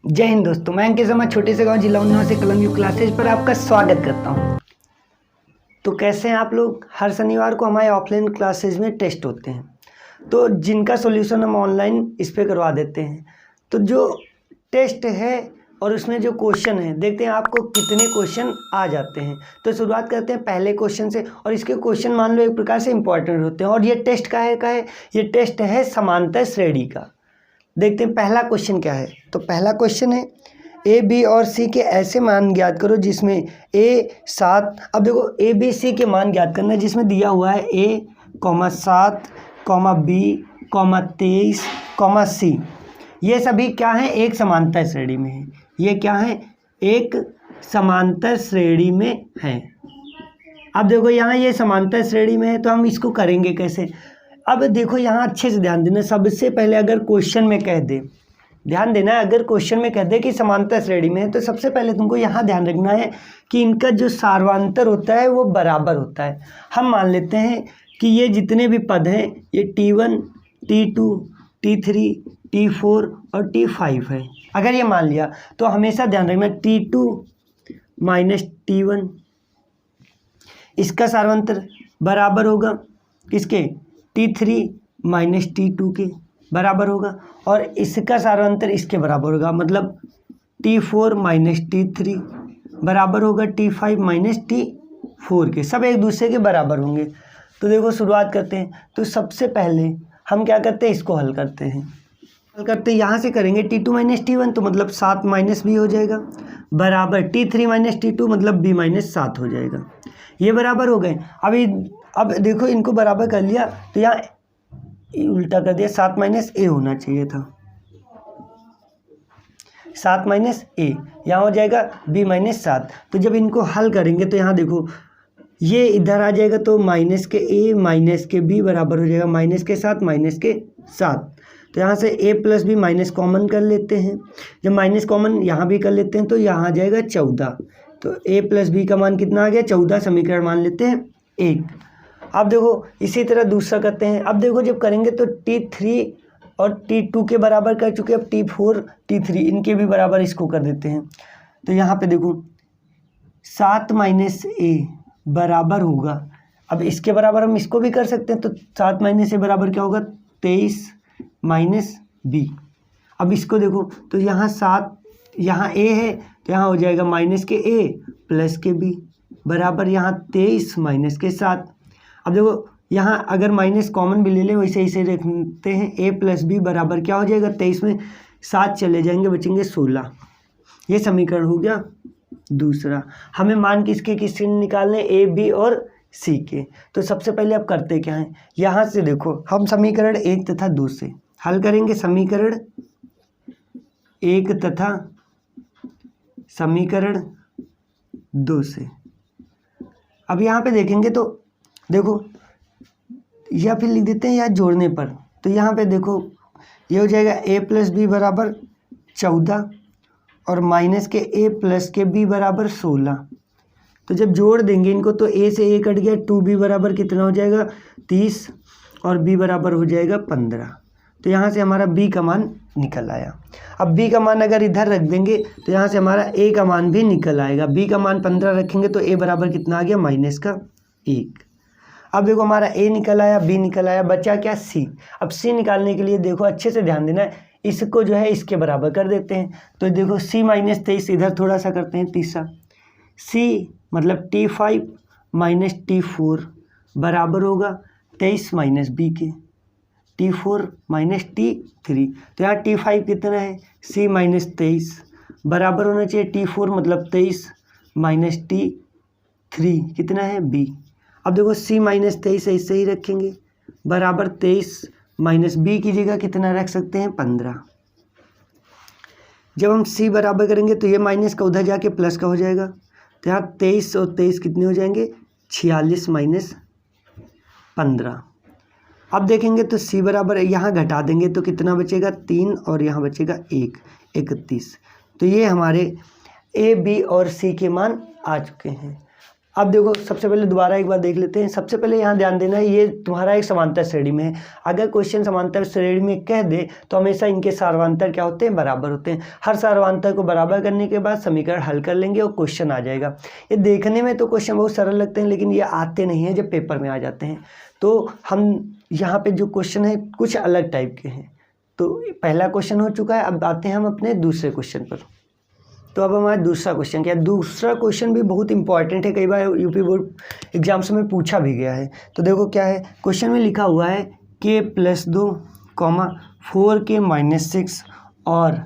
जय हिंद दोस्तों, मैं अंकित शर्मा छोटे से गांव जिला उन्नाव से कलम यू क्लासेज पर आपका स्वागत करता हूं। तो कैसे हैं आप लोग। हर शनिवार को हमारे ऑफलाइन क्लासेज में टेस्ट होते हैं, तो जिनका सॉल्यूशन हम ऑनलाइन इस पर करवा देते हैं। तो जो टेस्ट है और उसमें जो क्वेश्चन है, देखते हैं आपको कितने क्वेश्चन आ जाते हैं। तो शुरुआत करते हैं पहले क्वेश्चन से, और इसके क्वेश्चन मान लो एक प्रकार से इंपॉर्टेंट होते हैं। और ये टेस्ट का है ये टेस्ट है समांतर श्रेणी का। देखते हैं पहला क्वेश्चन क्या है। तो पहला क्वेश्चन है ए बी और सी के ऐसे मान ज्ञात करो जिसमें ए 7। अब देखो ए बी सी के मान ज्ञात करना है जिसमें दिया हुआ है ए 7 बी 23 सी। ये सभी क्या है, एक समांतर श्रेणी में है। ये क्या है, एक समांतर श्रेणी में है। अब देखो यहाँ ये समांतर श्रेणी में है, तो हम इसको करेंगे कैसे। अब देखो यहाँ अच्छे से ध्यान देना। सबसे पहले अगर क्वेश्चन में कह दे, ध्यान देना, अगर क्वेश्चन में कह दे कि समांतर श्रेणी में है, तो सबसे पहले तुमको यहाँ ध्यान रखना है कि इनका जो सार्वंतर होता है वो बराबर होता है। हम मान लेते हैं कि ये जितने भी पद हैं ये T1 T2 T3 T4 और T5 है। अगर ये मान लिया तो हमेशा ध्यान रखना T2 माइनस T1, इसका सार्वंतर बराबर होगा किसके, T3 माइनस T2 के बराबर होगा, और इसका सार्वंतर इसके बराबर होगा, मतलब T4 माइनस T3 बराबर होगा T5 माइनस T4 के। सब एक दूसरे के बराबर होंगे। तो देखो शुरुआत करते हैं। तो सबसे पहले हम क्या करते हैं, इसको हल करते हैं। हल करते यहाँ से करेंगे T2 माइनस T1, तो मतलब 7 माइनस बी हो जाएगा, बराबर T3 माइनस T2 मतलब बी माइनस 7 हो जाएगा। ये बराबर हो गए। अब देखो इनको बराबर कर लिया, तो यहाँ उल्टा कर दिया, 7 माइनस ए होना चाहिए था, 7 माइनस ए, यहाँ हो जाएगा बी माइनस 7। तो जब इनको हल करेंगे तो यहाँ देखो ये इधर आ जाएगा, तो माइनस के ए माइनस के बी बराबर हो जाएगा माइनस के 7 माइनस के 7। तो यहाँ से a plus B minus common कर लेते हैं। जब माइनस कॉमन यहाँ भी कर लेते हैं तो यहाँ आ जाएगा 14। तो a प्लस बी का मान कितना आ गया, 14 समीकरण मान लेते हैं 1। अब देखो इसी तरह दूसरा करते हैं। अब देखो जब करेंगे तो T3 और T2 के बराबर कर चुके, अब T4 T3 इनके भी बराबर इसको कर देते हैं। तो यहाँ पे देखो 7 माइनस ए बराबर होगा, अब इसके बराबर हम इसको भी कर सकते हैं। तो 7 माइनस ए बराबर क्या होगा, 23 माइनस बी। अब इसको देखो तो यहाँ 7, यहाँ ए है तो यहाँ हो जाएगा माइनस के ए प्लस के बी बराबर यहाँ 23 माइनस के 7। अब देखो यहाँ अगर माइनस कॉमन भी ले लें, वैसे इसे रखते हैं a प्लस बी बराबर क्या हो जाएगा, 23 में 7 चले जाएंगे, बचेंगे 16। ये समीकरण हो गया दूसरा। हमें मान किसके निकालने, ए बी और सी के। तो सबसे पहले अब करते क्या हैं, यहाँ से देखो हम समीकरण 1 तथा 2 से हल करेंगे, समीकरण 1 तथा समीकरण 2 से। अब यहाँ पे देखेंगे तो देखो, या फिर लिख देते हैं या जोड़ने पर। तो यहाँ पे देखो ये हो जाएगा a प्लस बी बराबर 14 और माइनस के a प्लस के b बराबर 16। तो जब जोड़ देंगे इनको तो a से a कट गया, 2b बराबर कितना हो जाएगा 30 और b बराबर हो जाएगा 15। तो यहाँ से हमारा b का मान निकल आया। अब b का मान अगर इधर रख देंगे तो यहाँ से हमारा a का मान भी निकल आएगा। b का मान 15 रखेंगे तो a बराबर कितना आ गया, माइनस का 1। अब देखो हमारा a निकल आया, b निकल आया, बचा क्या, c। अब c निकालने के लिए देखो अच्छे से ध्यान देना है, इसको जो है इसके बराबर कर देते हैं। तो देखो c माइनस 23, इधर थोड़ा सा करते हैं तीसरा, c मतलब T5 माइनस T4 बराबर होगा 23 माइनस बी के, T4 माइनस T3। तो यहाँ T5 कितना है, c माइनस 23 बराबर होना चाहिए T4 मतलब 23 माइनस T3 कितना है b। अब देखो c माइनस 23 ऐसे ही रखेंगे, बराबर 23 माइनस बी की जगह कितना रख सकते हैं, 15। जब हम c बराबर करेंगे तो ये माइनस का उधर जाके प्लस का हो जाएगा। तो यहाँ 23 और 23 कितने हो जाएंगे, 46 माइनस 15। अब देखेंगे तो c बराबर यहाँ घटा देंगे तो कितना बचेगा, 3 और यहाँ बचेगा 1, 31। तो ये हमारे a b और c के मान आ चुके हैं। अब देखो सबसे पहले दोबारा एक बार देख लेते हैं। सबसे पहले यहाँ ध्यान देना है, ये तुम्हारा एक समांतर श्रेणी में है। अगर क्वेश्चन समांतर श्रेणी में कह दे तो हमेशा इनके सार्वधांतर क्या होते हैं, बराबर होते हैं। हर सार्वधांतर को बराबर करने के बाद समीकरण हल कर लेंगे और क्वेश्चन आ जाएगा। ये देखने में तो क्वेश्चन बहुत सरल लगते हैं, लेकिन ये आते नहीं हैं जब पेपर में आ जाते हैं। तो हम यहाँ पे जो क्वेश्चन है कुछ अलग टाइप के हैं। तो पहला क्वेश्चन हो चुका है, अब आते हैं हम अपने दूसरे क्वेश्चन पर। तो अब हमारा दूसरा क्वेश्चन क्या है। दूसरा क्वेश्चन भी बहुत इंपॉर्टेंट है, कई बार यूपी बोर्ड एग्जाम्स में पूछा भी गया है। तो देखो क्या है, क्वेश्चन में लिखा हुआ है k+2, 4k-6 और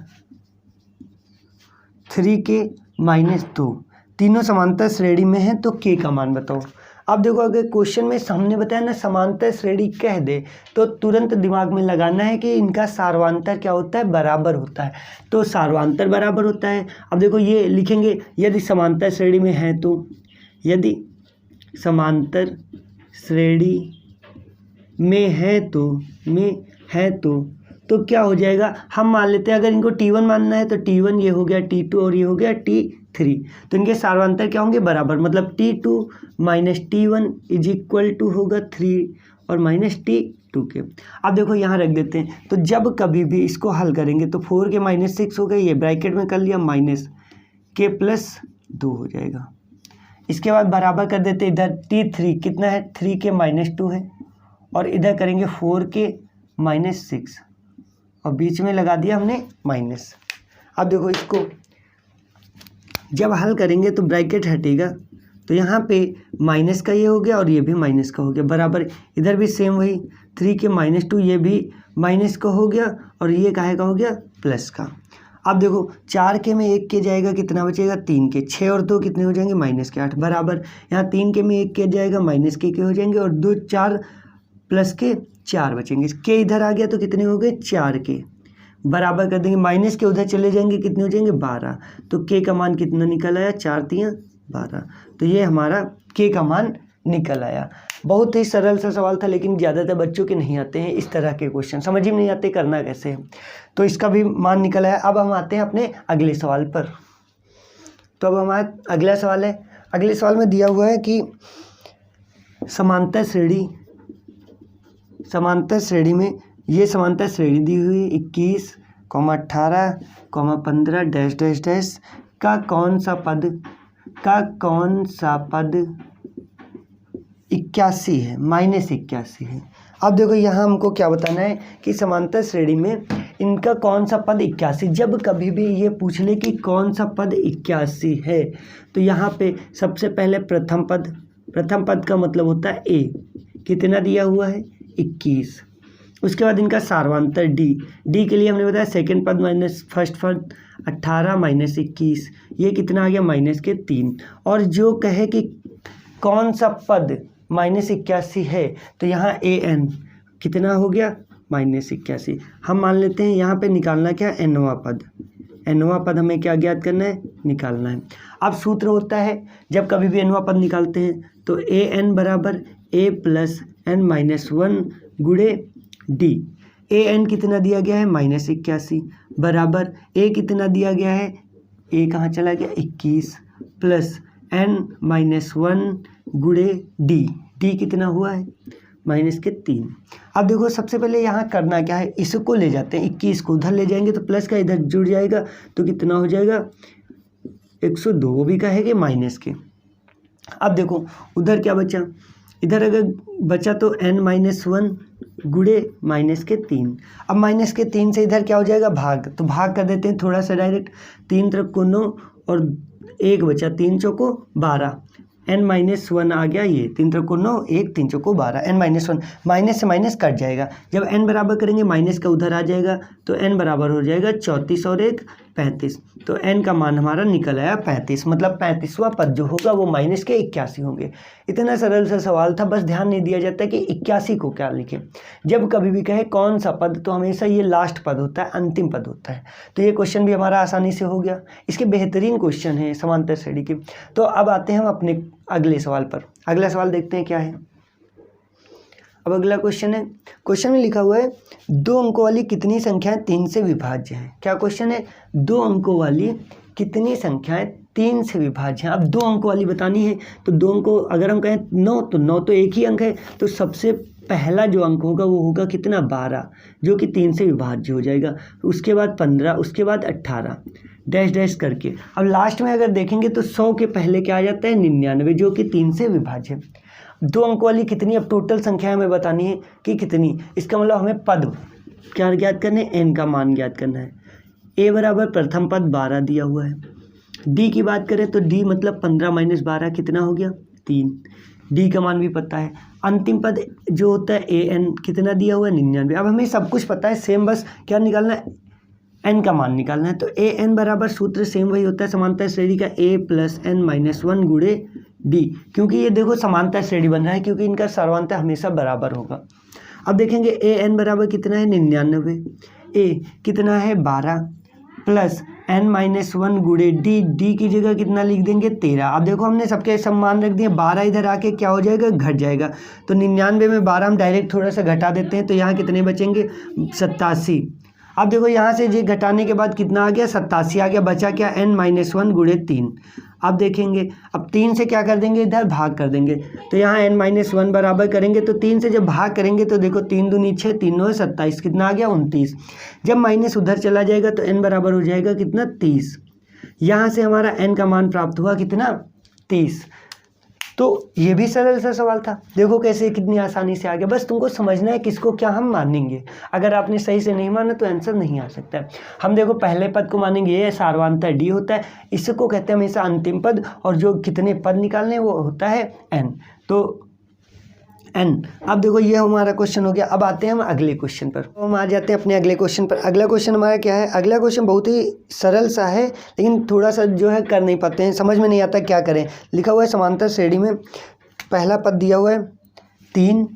3k-2 तीनों समांतर श्रेणी में है, तो k का मान बताओ। अब देखो अगर क्वेश्चन में सामने बताया ना समांतर श्रेणी कह दे तो तुरंत दिमाग में लगाना है कि इनका सार्वधांतर क्या होता है, बराबर होता है। तो सार्वधांतर बराबर होता है। अब देखो ये लिखेंगे, यदि समांतर श्रेणी में है तो, यदि समांतर श्रेणी में है तो क्या हो जाएगा, हम मान लेते हैं अगर इनको T1 मानना है तो T1 ये हो गया T2 और ये हो गया T3। तो इनके सार्वधांतर क्या होंगे, बराबर। मतलब T2 minus T1 is equal to होगा 3 और माइनस T2 के। अब देखो यहाँ रख देते हैं। तो जब कभी भी इसको हल करेंगे तो 4k-6 हो गया, ये ब्रैकेट में कर लिया, माइनस k+2 हो जाएगा। इसके बाद बराबर कर देते इधर T3 कितना है, 3k-2 है, और इधर करेंगे 4k-6 और बीच में लगा दिया हमने माइनस। अब देखो इसको जब हल करेंगे तो ब्रैकेट हटेगा, तो यहाँ पे माइनस का ये हो गया और ये भी माइनस का हो गया, बराबर। इधर भी सेम वही 3k-2, ये भी माइनस का हो गया और ये काहे का हो गया, प्लस का। अब देखो 4k में 1k जाएगा, कितना बचेगा, 3k। 6 और 2 कितने हो जाएंगे, -8, बराबर। यहाँ 3k में 1k जाएगा, -k हो जाएंगे, और 2 4 प्लस के 4 बचेंगे। k इधर आ गया तो कितने हो गए, 4k, बराबर कर देंगे। माइनस के उधर चले जाएंगे, कितने हो जाएंगे, 12। तो k का मान कितना निकल आया, 4×3 12। तो ये हमारा k का मान निकल आया। बहुत ही सरल सा सवाल था, लेकिन ज़्यादातर बच्चों के नहीं आते हैं इस तरह के क्वेश्चन, समझ ही नहीं आते करना कैसे है। तो इसका भी मान निकल आया। अब हम आते हैं अपने अगले सवाल पर। तो अब हमारा अगला सवाल है, अगले सवाल में दिया हुआ है कि समांतर श्रेणी में, ये समांतर श्रेणी दी हुई 21, 18, 15 डैश डैश डैश का कौन सा पद 81 है, -81 है। अब देखो यहाँ हमको क्या बताना है कि समांतर श्रेणी में इनका कौन सा पद 81। जब कभी भी ये पूछ ले कि कौन सा पद 81 है, तो यहाँ पे सबसे पहले प्रथम पद का मतलब होता है a, कितना दिया हुआ है, 21। उसके बाद इनका सार्वधांतर d के लिए हमने बताया सेकंड पद माइनस फर्स्ट पद 18 - 21, ये कितना आ गया, -3। और जो कहे कि कौन सा पद -81 है, तो यहाँ an कितना हो गया, -81। हम मान लेते हैं यहाँ पे निकालना क्या, nवां पद हमें क्या ज्ञात करना है, निकालना है। अब सूत्र होता है जब कभी भी nवां पद निकालते हैं तो an बराबर a + n-1 गुणे d। an कितना दिया गया है, -81, बराबर a कितना दिया गया है, a कहाँ चला गया, 21, प्लस n-1 गुणे d कितना हुआ है, -3। अब देखो सबसे पहले यहाँ करना क्या है, इसको ले जाते हैं, 21 को उधर ले जाएंगे तो प्लस का इधर जुड़ जाएगा, तो कितना हो जाएगा 102, वो भी कहेंगे माइनस के। अब देखो उधर क्या बचा, इधर अगर बचा तो n-1 गुणे -3। अब -3 से इधर क्या हो जाएगा, भाग, तो भाग कर देते हैं थोड़ा सा डायरेक्ट, 3 3 को 9 और 1 बचा, 3 चौको 12, n-1 आ गया, ये 3 3 को 9, 1 3 चौको 12, n-1 माइनस से माइनस कट जाएगा। जब n बराबर करेंगे माइनस का उधर आ जाएगा, तो n बराबर हो जाएगा 34 और 1 35। तो n का मान हमारा निकल आया 35, मतलब 35वां पद जो होगा वो -81 होंगे। इतना सरल सा सवाल था, बस ध्यान नहीं दिया जाता कि 81 को क्या लिखें। जब कभी भी कहे कौन सा पद, तो हमेशा ये लास्ट पद होता है, अंतिम पद होता है। तो ये क्वेश्चन भी हमारा आसानी से हो गया। इसके बेहतरीन क्वेश्चन है समांतर श्रेणी के। तो अब आते हैं हम अपने अगले सवाल पर। अगला सवाल देखते हैं क्या है। अब अगला क्वेश्चन है, क्वेश्चन में लिखा हुआ है 2 अंकों वाली कितनी संख्याएं 3 से विभाज्य हैं। क्या क्वेश्चन है, 2 अंकों वाली कितनी संख्याएं 3 से विभाज्य है। अब 2 अंकों वाली बतानी है, तो 2 अंकों अगर हम कहें 9 तो 9 तो एक ही अंक है, तो सबसे पहला जो अंक होगा वो होगा कितना 12, जो कि 3 से विभाज्य हो जाएगा। उसके बाद 15, उसके बाद 18 डैश डैश करके। अब लास्ट में अगर देखेंगे तो 100 के पहले क्या आ जाता है 99, जो कि 3 से विभाज्य है। 2 अंकों वाली कितनी, अब टोटल संख्या हमें बतानी है कि कितनी, इसका मतलब हमें पद क्या ज्ञात करने, n का मान ज्ञात करना है। a बराबर प्रथम पद 12 दिया हुआ है। d की बात करें तो d मतलब 15 - 12 कितना हो गया 3, d का मान भी पता है। अंतिम पद जो होता है an कितना दिया हुआ है 99। अब हमें सब कुछ पता है, सेम बस क्या निकालना है, n का मान निकालना है। तो an बराबर सूत्र सेम वही होता है समांतर श्रेणी का a + n - 1 गुणे d, क्योंकि ये देखो समांतर श्रेणी बन रहा है क्योंकि इनका सर्वांतर हमेशा बराबर होगा। अब देखेंगे an बराबर कितना है 99, a कितना है 12 + n - 1 गुणे d की जगह कितना लिख देंगे 13। अब देखो हमने सबके सब मान रख दिए, 12 इधर आके क्या हो जाएगा घट जाएगा, तो 99 में 12 हम डायरेक्ट थोड़ा सा घटा देते हैं, तो यहाँ कितने बचेंगे 87। अब देखो यहाँ से ये घटाने के बाद कितना आ गया 87 आ गया, बचा क्या n - 1 गुणे 3। अब देखेंगे, अब 3 से क्या कर देंगे इधर भाग कर देंगे, तो यहाँ n - 1 बराबर करेंगे, तो 3 से जब भाग करेंगे तो देखो 3 दूनी 6, 3 9 27, कितना आ गया 29। जब माइनस उधर चला जाएगा तो n बराबर हो जाएगा कितना 30। यहाँ से हमारा n का मान प्राप्त हुआ कितना 30। तो ये भी सरल सा सवाल था, देखो कैसे कितनी आसानी से आ गया। बस तुमको समझना है किसको क्या हम मानेंगे, अगर आपने सही से नहीं माना तो आंसर नहीं आ सकता है। हम देखो पहले पद को मानेंगे, ये सार्वधातुक डी होता है, इसको कहते हैं हमेशा अंतिम पद, और जो कितने पद निकालने वो होता है n। तो n, अब देखो ये हमारा क्वेश्चन हो गया। अब आते हैं हम अगले क्वेश्चन पर, तो हम आ जाते हैं अपने अगले क्वेश्चन पर। अगला क्वेश्चन हमारा क्या है, अगला क्वेश्चन बहुत ही सरल सा है, लेकिन थोड़ा सा जो है कर नहीं पाते हैं, समझ में नहीं आता क्या करें। लिखा हुआ है समांतर श्रेणी में पहला पद दिया हुआ है 3,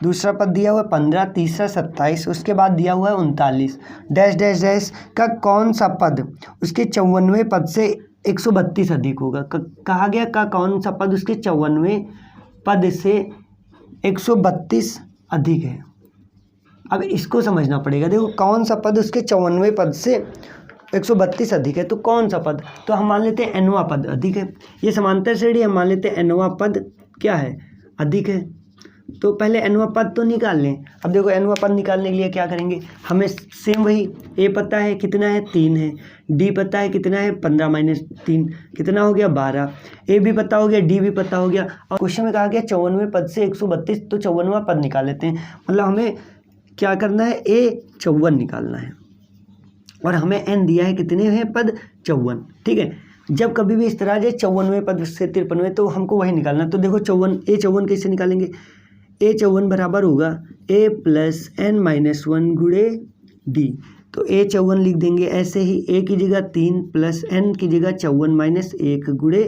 दूसरा पद दिया हुआ है 15, तीसरा 27, उसके बाद दिया हुआ है 39 डैश डैश डैश का कौन सा पद उसके 54वें पद से 132 अधिक होगा। कहा गया का कौन सा पद उसके 54वें पद से 132 अधिक है। अब इसको समझना पड़ेगा, देखो कौन सा पद उसके 54वें पद से 132 अधिक है, तो कौन सा पद, तो हम मान लेते हैं nवां पद अधिक है। ये समांतर श्रेणी हम मान लेते हैं nवां पद क्या है अधिक है, तो पहले nवां पद तो निकाल लें। अब देखो nवां पद निकालने के लिए क्या करेंगे, हमें सेम वही a पता है कितना है 3 है, d पता है कितना है 15 - 3 कितना हो गया 12, a भी पता हो गया, d भी पता हो गया। और क्वेश्चन में कहा गया 54वें पद से 132, तो 54वां पद निकाल लेते हैं। मतलब हमें क्या करना है a 54 निकालना है, और हमें n दिया है कितने हैं पद 54, ठीक है। जब कभी भी इस तरह जाए 54वें पद से 53वें, तो हमको वही निकालना। तो देखो 54 कैसे निकालेंगे, a 54 बराबर होगा a + n - 1 गुणे d, तो a 54 लिख देंगे ऐसे ही, a की जगह 3 + n की जगह 54 - 1 गुणे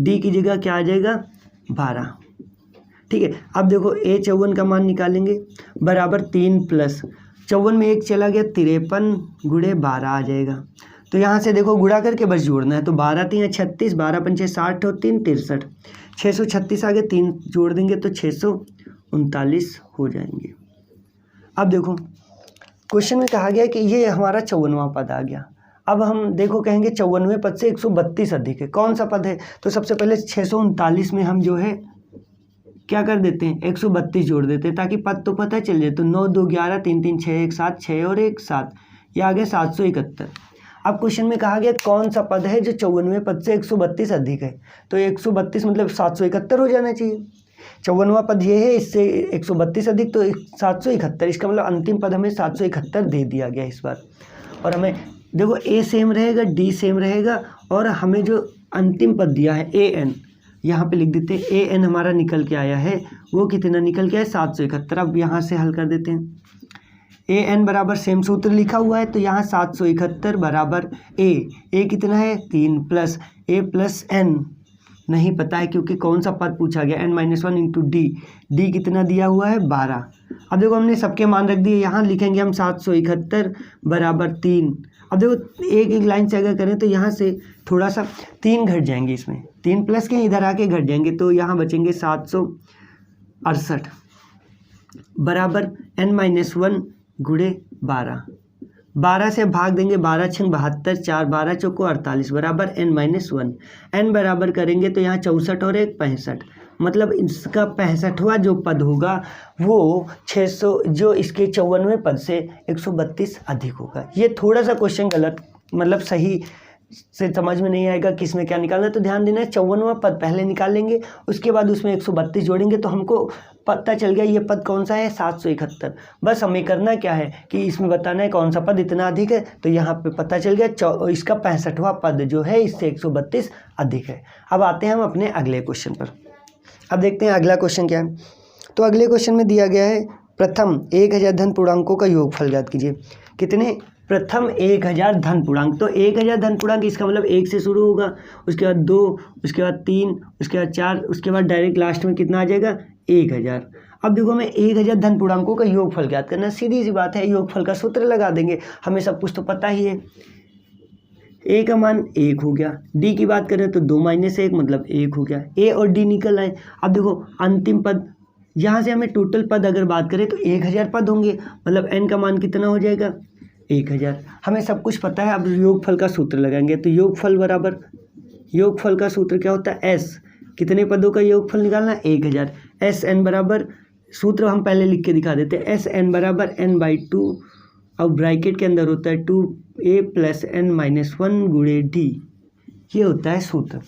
d की जगह क्या आ जाएगा 12, ठीक है। अब देखो a 54 का मान निकालेंगे बराबर 3 + 54 में 1 चला गया 53 गुणे 12 आ जाएगा। तो यहाँ से देखो गुणा करके बस जोड़ना है, तो 12 × 3 = 36, 12 × 5 = 60 और 3 = 63, 636 आगे 3 जोड़ देंगे तो 639 हो जाएंगे। अब देखो क्वेश्चन में कहा गया कि ये हमारा 54वां पद आ गया। अब हम देखो कहेंगे 54वें पद से 132 अधिक है, कौन सा पद है, तो सबसे पहले 639 में हम जो है क्या कर देते हैं 132 जोड़ देते हैं, ताकि पद तो पता चल जाए। तो 9 2 11 3 3 6 1 7, 6 और 1 7, ये आ गया 771। अब क्वेश्चन में कहा गया कौन सा पद है जो 54वें पद से 132 अधिक है, तो 132 मतलब 771 हो जाना चाहिए। 54वां पद ये है, इससे 132 अधिक तो 771, इसका मतलब अंतिम पद हमें 771 दे दिया गया इस बार। और हमें देखो a सेम रहेगा, d सेम रहेगा, और हमें जो अंतिम पद दिया है an, यहाँ पे लिख देते हैं an हमारा निकल के आया है, वो कितना निकल के आया 771। अब यहाँ से हल कर देते हैं, an बराबर सेम सूत्र लिखा हुआ है, तो यहाँ 771 बराबर a कितना है 3 + a + n नहीं पता है क्योंकि कौन सा पद पूछा गया, n - 1 × d कितना दिया हुआ है 12। अब देखो हमने सबके मान रख दिए, यहाँ लिखेंगे हम 771 बराबर 3। अब देखो एक एक लाइन से अगर करें तो यहाँ से थोड़ा सा 3 घट जाएंगे, इसमें 3 प्लस के इधर आके घट जाएंगे, तो यहाँ बचेंगे 768 बराबर n - 1 गुणे 12 12 से भाग देंगे, 12 छंग 72, 4 12 चौको 48 बराबर n-1। n बराबर करेंगे तो यहाँ 64 और 1 65, मतलब इसका 65वां जो पद होगा वो 600 जो इसके 54वें पद से 132 अधिक होगा। ये थोड़ा सा क्वेश्चन गलत, मतलब सही से समझ में नहीं आएगा किस में क्या निकालना है, तो ध्यान देना है 54वां पद पहले निकाल लेंगे, उसके बाद उसमें 132 जोड़ेंगे तो हमको पता चल गया ये पद कौन सा है, 771। बस हमें करना क्या है कि इसमें बताना है कौन सा पद इतना अधिक है, तो यहाँ पे पता चल गया इसका 65वां पद जो है इससे 132 अधिक है। अब आते हैं हम अपने अगले क्वेश्चन पर। अब देखते हैं अगला क्वेश्चन क्या है। तो अगले क्वेश्चन में दिया गया है प्रथम 1000 धन पूर्णांकों का योगफल ज्ञात कीजिए। कितने? प्रथम 1000 धन पूर्णांक। तो 1000 धन पूर्णांक इसका मतलब 1 से शुरू होगा, उसके बाद 2, उसके बाद 3, उसके बाद 4, उसके बाद डायरेक्ट लास्ट में कितना आ जाएगा 1000। अब देखो हमें 1000 धन पूर्णांकों का योगफल ज्ञात करना है। सीधी सी बात है, योगफल का सूत्र लगा देंगे, हमें सब कुछ तो पता ही है। ए का मान 1 हो गया, डी की बात करें तो 2 - 1 मतलब 1 हो गया, ए और डी निकल आए। अब देखो अंतिम पद, यहाँ से हमें टोटल पद अगर बात करें तो 1000 पद होंगे, मतलब n का मान कितना हो जाएगा 1000। हमें सब कुछ पता है, अब योगफल का सूत्र लगाएंगे तो योगफल बराबर, योगफल का सूत्र क्या होता है s, कितने पदों का योगफल निकालना है 1000। Sn बराबर, सूत्र हम पहले लिख के दिखा देते हैं, Sn बराबर n/2 और ब्रैकेट के अंदर होता है 2a + n-1 गुणे d, ये होता है सूत्र।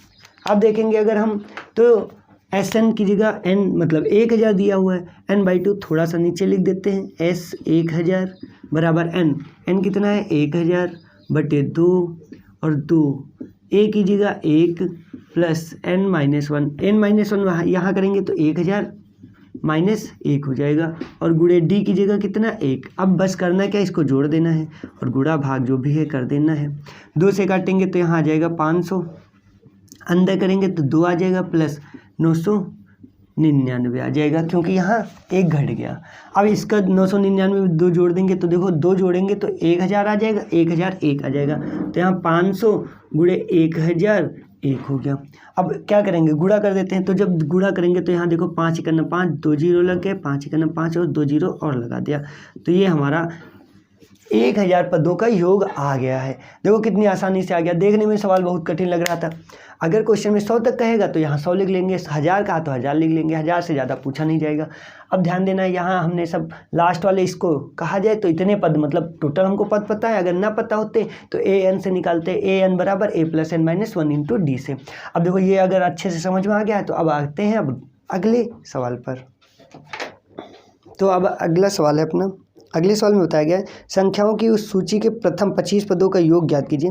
अब देखेंगे अगर हम तो Sn की जगह n मतलब 1000 दिया हुआ है, n/2 थोड़ा सा नीचे लिख देते हैं, S 1000 बराबर n कितना है 1000/2 और 2, a की जगह 1 + n-1, n-1 यहाँ करेंगे तो 1000 - 1 हो जाएगा और गुणे d की जगह कितना 1। अब बस करना क्या, इसको जोड़ देना है और गुणा भाग जो भी है कर देना है। 2 से काटेंगे तो यहाँ आ जाएगा 500, अंदर करेंगे तो 2 आ जाएगा प्लस 999 आ जाएगा, क्योंकि यहाँ 1 घट गया। अब इसका 999 में 2 जोड़ देंगे तो देखो 2 जोड़ेंगे तो 1000 आ जाएगा, 1001 आ जाएगा, तो यहाँ 500 गुणे 1000 1 हो गया। अब क्या करेंगे, गुणा कर देते हैं। तो जब गुणा करेंगे तो यहाँ देखो 5 × 5, 2 0 लग गए, 5 × 5 और 2 0 और लगा दिया, तो ये हमारा 1000 पदों का योग आ गया है। देखो कितनी आसानी से आ गया। देखने में सवाल बहुत कठिन लग रहा था। अगर क्वेश्चन में 100 तक कहेगा तो यहाँ 100 लिख लेंगे, 1000 कहा तो 1000 लिख लेंगे, 1000 से ज़्यादा पूछा नहीं जाएगा। अब ध्यान देना, यहाँ हमने सब लास्ट वाले इसको कहा जाए तो इतने पद, मतलब टोटल हमको पद पता है, अगर ना पता होते तो an से निकालते, an बराबर a + n-1 × d से। अब देखो ये अगर अच्छे से समझ में आ गया है तो अब आते हैं अब अगले सवाल पर। तो अब अगला सवाल है अपना, अगले सवाल में बताया गया है संख्याओं की उस सूची के प्रथम 25 पदों का योग ज्ञात कीजिए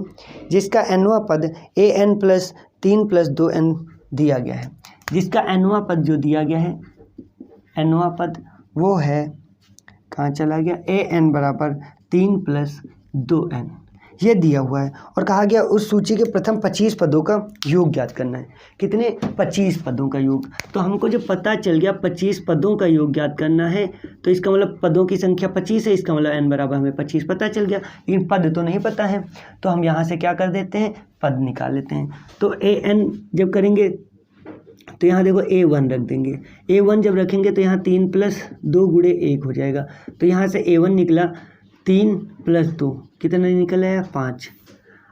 जिसका nवां पद an + 3 + 2n दिया गया है। जिसका nवां पद जो दिया गया है, nवां पद वो है, कहाँ चला गया, an बराबर 3 + 2n, ये दिया हुआ है और कहा गया उस सूची के प्रथम 25 पदों का योग ज्ञात करना है। कितने? 25 पदों का योग। तो हमको जब पता चल गया 25 पदों का योग ज्ञात करना है, तो इसका मतलब पदों की संख्या 25 है, इसका मतलब n बराबर हमें 25 पता चल गया, लेकिन पद तो नहीं पता है, तो हम यहाँ से क्या कर देते हैं, पद निकाल लेते हैं। तो an जब करेंगे तो यहाँ देखो a1 रख देंगे, a1 जब रखेंगे तो यहाँ 3 + 2 गुणे 1 हो जाएगा, तो यहाँ से a1 निकला 3 + 2 कितना निकल आया 5।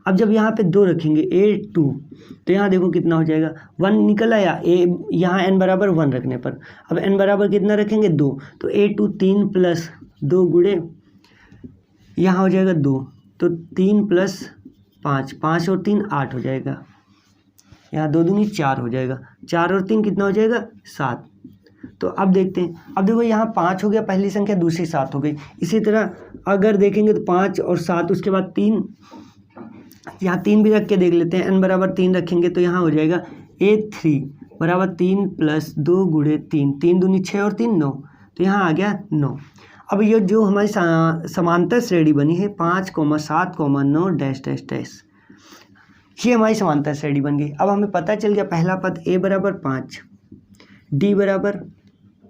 अब जब यहाँ पे 2 रखेंगे a2 तो यहाँ देखो कितना हो जाएगा 1 निकल आया, यहाँ n बराबर 1 रखने पर। अब n बराबर कितना रखेंगे 2, तो a2 3 + 2 गुणे यहाँ हो जाएगा 2, तो 3 + 5, 5 और 3 8 हो जाएगा, यहाँ 2 दूनी 4 हो जाएगा, 4 और 3 कितना हो जाएगा 7। तो अब देखते हैं, अब देखो यहाँ 5 हो गया पहली संख्या, दूसरी 7 हो गई। इसी तरह अगर देखेंगे तो 5 और 7, उसके बाद 3, यहाँ 3 भी रख के देख लेते हैं। n बराबर 3 रखेंगे तो यहाँ हो जाएगा a3 बराबर 3 + 2 गुणे 3, 3 दूनी 6 और 3 9, तो यहाँ आ गया 9। अब ये जो हमारी समांतर श्रेणी बनी है 5, 7, 9 डैश डैश डैश, ये हमारी समांतर श्रेणी बन गई। अब हमें पता चल गया पहला पद a बराबर 5, d बराबर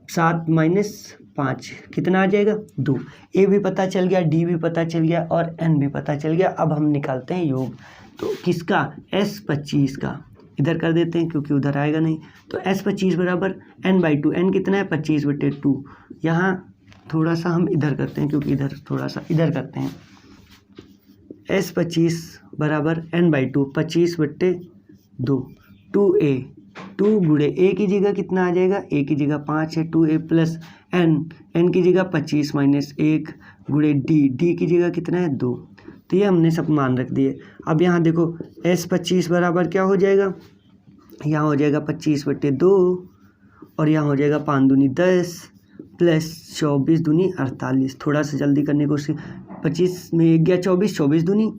7 - 5 कितना आ जाएगा 2, a भी पता चल गया, d भी पता चल गया और n भी पता चल गया। अब हम निकालते हैं योग, तो किसका, S25 का, इधर कर देते हैं क्योंकि उधर आएगा नहीं, तो S25 बराबर n/2, n कितना है 25/2, यहाँ थोड़ा सा हम इधर करते हैं क्योंकि इधर थोड़ा सा इधर करते हैं, S25 बराबर n/2 25/2 2a 2 गुणे a की जगह कितना आ जाएगा, a की जगह 5 है 2a प्लस n की जगह 25 माइनस 1 गुणे d की जगह कितना है 2। तो ये हमने सब मान रख दिए। अब यहाँ देखो S25 बराबर क्या हो जाएगा, यहाँ हो जाएगा 25/2 और यहाँ हो जाएगा 5 दूनी 10 प्लस 24 दूनी 48। थोड़ा सा जल्दी करने की कोशिश, 25 में 1 गया 24, 24 दूनी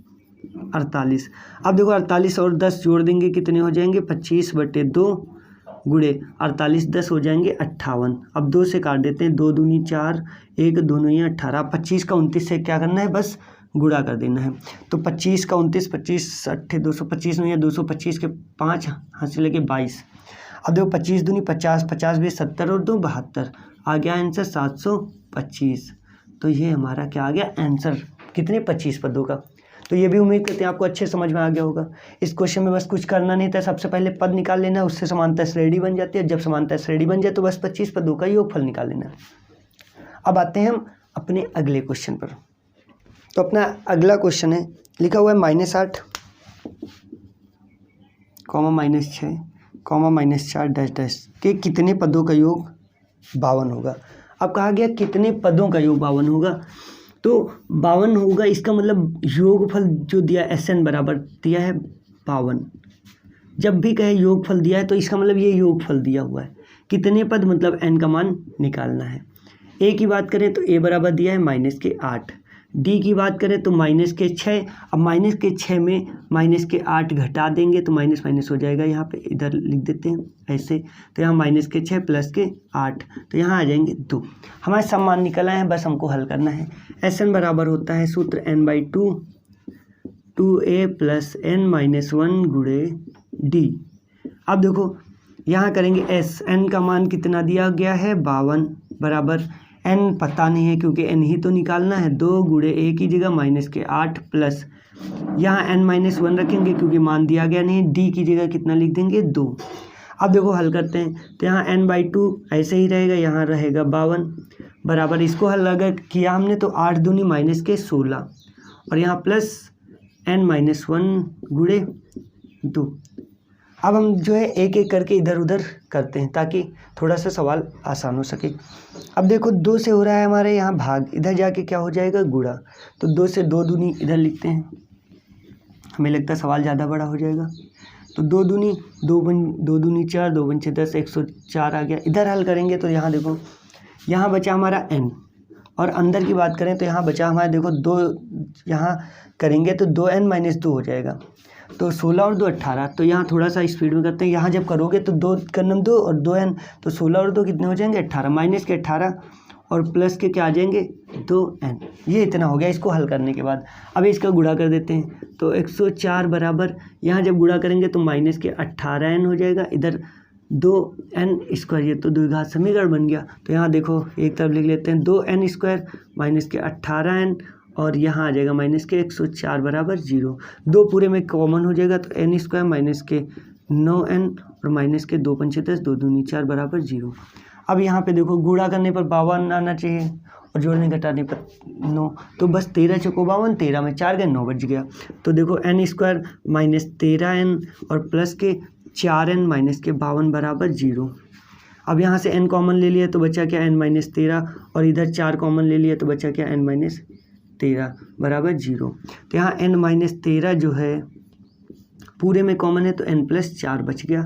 48। अब देखो 48 और 10 जोड़ देंगे कितने हो जाएंगे, 25/2 गुणे 48 10 हो जाएंगे 58। अब 2 से काट देते हैं, 2 दूनी 4 1 दोनों ही 18। 25 का 29 से क्या करना है, बस गुणा कर देना है। तो 25 का 29 25 8 225 नहीं है, 225 के 5 हासिल लेके 22। अब देखो 25 दूनी 50 50 भी 70 और 2 72 आ गया आंसर 725। तो ये हमारा क्या आ गया आंसर, कितने 25/2 का। तो ये भी उम्मीद करते हैं आपको अच्छे समझ में आ गया होगा। इस क्वेश्चन में बस कुछ करना नहीं था, सबसे पहले पद निकाल लेना, उससे समानता श्रेणी बन जाती है। जब समानता श्रेणी बन जाए तो बस 25/2 का योगफल निकाल लेना। अब आते हैं हम अपने अगले क्वेश्चन पर। तो अपना अगला क्वेश्चन है, लिखा हुआ है -8, -6, -4 डैश डैश के कितने पदों का योग 52 होगा। अब कहा गया कितने पदों का योग 52 होगा, तो 52 होगा, इसका मतलब योगफल जो दिया SN बराबर दिया है 52। जब भी कहे योगफल दिया है तो इसका मतलब ये योगफल दिया हुआ है। कितने पद मतलब n का मान निकालना है। a की बात करें तो a बराबर दिया है -8, d की बात करें तो -6। अब -6 में -8 घटा देंगे तो माइनस माइनस हो जाएगा, यहाँ पे इधर लिख देते हैं ऐसे। तो यहाँ -6 प्लस 8 तो यहाँ आ जाएंगे 2। हमारे सब मान निकल आए हैं, बस हमको हल करना है। SN बराबर होता है सूत्र n/2 2a प्लस n-1 गुणे d। अब देखो यहाँ करेंगे n का मान कितना दिया गया है 52 बराबर n पता नहीं है क्योंकि n ही तो निकालना है, 2 गुणे a की जगह -8 प्लस यहाँ n-1 रखेंगे क्योंकि मान दिया गया नहीं, d की जगह कितना लिख देंगे 2। अब देखो हल करते हैं तो यहाँ n/2 ऐसे ही रहेगा, यहाँ रहेगा 52 बराबर, इसको हल अगर किया हमने तो 8 दूनी -16 और यहाँ प्लस n-1 गुणे 2। अब हम जो है एक एक करके इधर उधर करते हैं ताकि थोड़ा सा सवाल आसान हो सके। अब देखो 2 से हो रहा है हमारे यहाँ भाग, इधर जाके क्या हो जाएगा गुणा। तो 2 से 2 दूनी इधर लिखते हैं, हमें लगता है सवाल ज़्यादा बड़ा हो जाएगा। तो 2 दूनी 2 दूनी 4 2 पंचे 10 104 आ गया। इधर हल करेंगे तो यहाँ देखो यहाँ बचा हमारा n और अंदर की बात करें तो यहाँ बचा हमारा देखो 2, यहाँ करेंगे तो 2n-2 हो जाएगा। तो 16 और 2 18। तो यहाँ थोड़ा सा स्पीड में करते हैं, यहाँ जब करोगे तो 2 कर्नम 2 और 2n, तो 16 और 2 कितने हो जाएंगे 18, माइनस के 18 और प्लस के क्या आ जाएंगे 2n। ये इतना हो गया इसको हल करने के बाद। अब इसका गुणा कर देते हैं तो 104 बराबर, यहाँ जब गुणा करेंगे तो माइनस के 18n हो जाएगा, इधर 2n², ये तो द्विघात समीकरण बन गया। तो यहाँ देखो एक तरफ लिख लेते हैं 2n² माइनस के 18n और यहाँ आ जाएगा माइनस के 104 बराबर 0। 2 पूरे में कॉमन हो जाएगा तो n² माइनस के 9n और माइनस के 2 पंचे 10 2 दूनी 4 बराबर 0। अब यहाँ पे देखो गुणा करने पर 52 आना चाहिए और जोड़ने घटाने पर 9, तो बस 13 चौको 52, 13 में 4 गए 9 बच गया। तो देखो n² माइनस 13n और प्लस के 4n माइनस के 52 बराबर 0। अब यहाँ से n कॉमन ले लिया तो बचा क्या n-13 और इधर 4 कॉमन ले लिया तो बचा क्या n-13 बराबर 0। तो यहाँ n-13 जो है पूरे में कॉमन है तो n+4 बच गया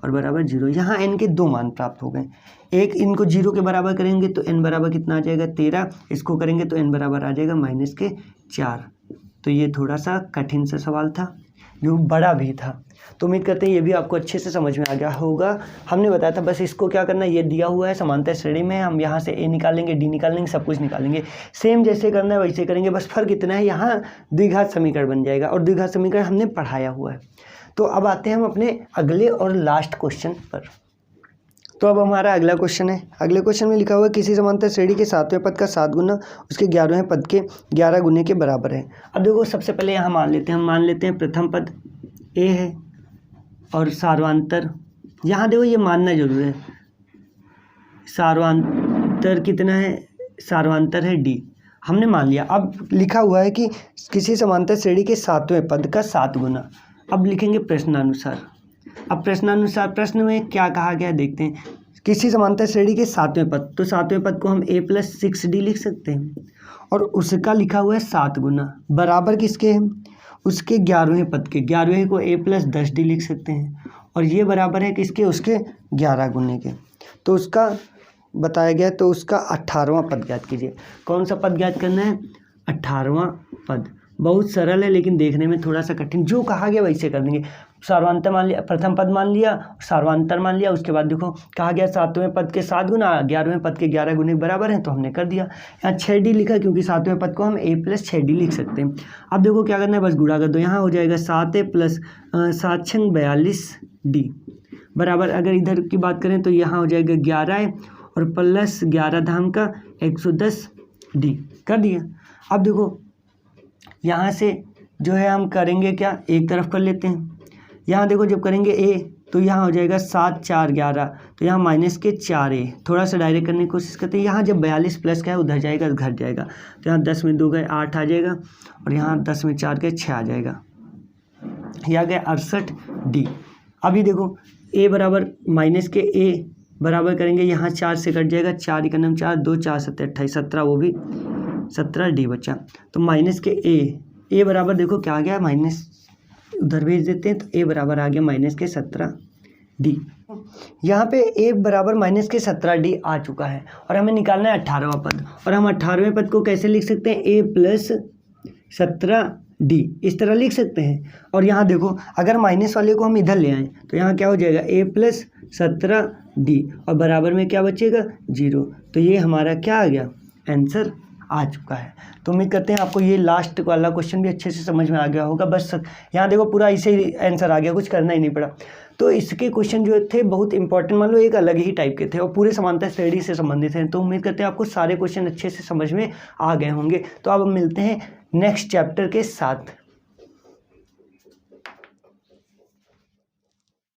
और बराबर 0। यहाँ n के 2 मान प्राप्त हो गए। एक इनको 0 के बराबर करेंगे तो n बराबर कितना आ जाएगा 13, इसको करेंगे तो n बराबर आ जाएगा -4। तो ये थोड़ा सा कठिन सा सवाल था जो बड़ा भी था। तो उम्मीद करते हैं ये भी आपको अच्छे से समझ में आ गया होगा। हमने बताया था बस इसको क्या करना है, ये दिया हुआ है समानता श्रेणी में, हम यहाँ से a निकालेंगे d निकालेंगे सब कुछ निकालेंगे, सेम जैसे करना है वैसे करेंगे। बस फर्क इतना है यहाँ द्विघात समीकरण बन जाएगा और द्विघात समीकरण हमने पढ़ाया हुआ है। तो अब आते हैं हम अपने अगले और लास्ट क्वेश्चन पर। तो अब हमारा अगला क्वेश्चन है। अगले क्वेश्चन में लिखा हुआ है किसी समांतर श्रेणी के 7वें पद का 7 गुना उसके 11वें पद के 11 गुने के बराबर है। अब देखो सबसे पहले यहाँ मान लेते हैं प्रथम पद a है और सार्वांतर, यहाँ देखो ये मानना जरूर है, सार्वांतर कितना है, सार्वांतर है d हमने मान लिया। अब लिखा हुआ है कि किसी समांतर श्रेणी के 7वें पद का 7 गुना। अब लिखेंगे प्रश्नानुसार। अब प्रश्नानुसार प्रश्न में क्या कहा गया देखते हैं। किसी समांतर श्रेणी के 7वें पद, तो 7वें पद को हम a + 6d लिख सकते हैं और उसका लिखा हुआ है 7 गुना, बराबर किसके हैं, उसके 11वें पद के। 11वें को a + 10d लिख सकते हैं और ये बराबर है किसके, उसके 11 गुने के। तो उसका बताया गया, तो उसका 18वां पद ज्ञात कीजिए। कौन सा पद ज्ञात करना है, 18वां पद। बहुत सरल है लेकिन देखने में थोड़ा सा कठिन। जो कहा गया वैसे कर देंगे। सार्वधातुक मान लिया, प्रथम पद मान लिया, सार्वधातुक मान लिया, उसके बाद देखो कहा गया 7वें पद के 7 गुना, 11वें पद के 11 गुने बराबर हैं, तो हमने कर दिया। यहाँ 6d लिखा क्योंकि 7वें पद को हम a + 6d लिख सकते हैं। अब देखो क्या करना है, बस गुणा कर दो। यहाँ हो जाएगा 7a + 7 × 42d बराबर, अगर इधर की बात करें तो यहाँ हो जाएगा 11 और प्लस 11 धाम का 110d कर दिया। अब देखो यहाँ से जो है हम करेंगे क्या, एक तरफ कर लेते हैं। यहाँ देखो जब करेंगे a तो यहाँ हो जाएगा 7 × 4 = 11, तो यहाँ -4a। थोड़ा सा डायरेक्ट करने की कोशिश करते हैं। यहाँ जब 42 प्लस का है उधर जाएगा घट जाएगा, तो यहाँ 10 में 2 गए 8 आ जाएगा और यहाँ 10 में 4 गए 6 आ जाएगा। यह आ गया 68d। अभी देखो a बराबर माइनस के a बराबर करेंगे, यहाँ 4 से कट जाएगा, 4 × 4 2 4 7 28 17, वो भी 17d बचा। तो माइनस के a बराबर देखो क्या आ गया, माइनस उधर भेज देते हैं, तो a बराबर आ गया -17d। यहाँ पे a बराबर -17d आ चुका है और हमें निकालना है 18वां पद। और हम 18वें पद को कैसे लिख सकते हैं, a + 17d इस तरह लिख सकते हैं। और यहाँ देखो अगर माइनस वाले को हम इधर ले आएँ तो यहाँ क्या हो जाएगा, a + 17d और बराबर में क्या बचेगा, 0। तो ये हमारा क्या आ गया, आंसर आ चुका है। तो उम्मीद करते हैं आपको ये लास्ट वाला क्वेश्चन भी अच्छे से समझ में आ गया होगा। बस यहाँ देखो पूरा इसे ही आंसर आ गया, कुछ करना ही नहीं पड़ा। तो इसके क्वेश्चन जो थे बहुत इंपॉर्टेंट, मान लो एक अलग ही टाइप के थे और पूरे समांतर श्रेणी से संबंधित हैं। तो उम्मीद करते हैं आपको सारे क्वेश्चन अच्छे से समझ में आ गए होंगे। तो अब मिलते हैं नेक्स्ट चैप्टर के साथ।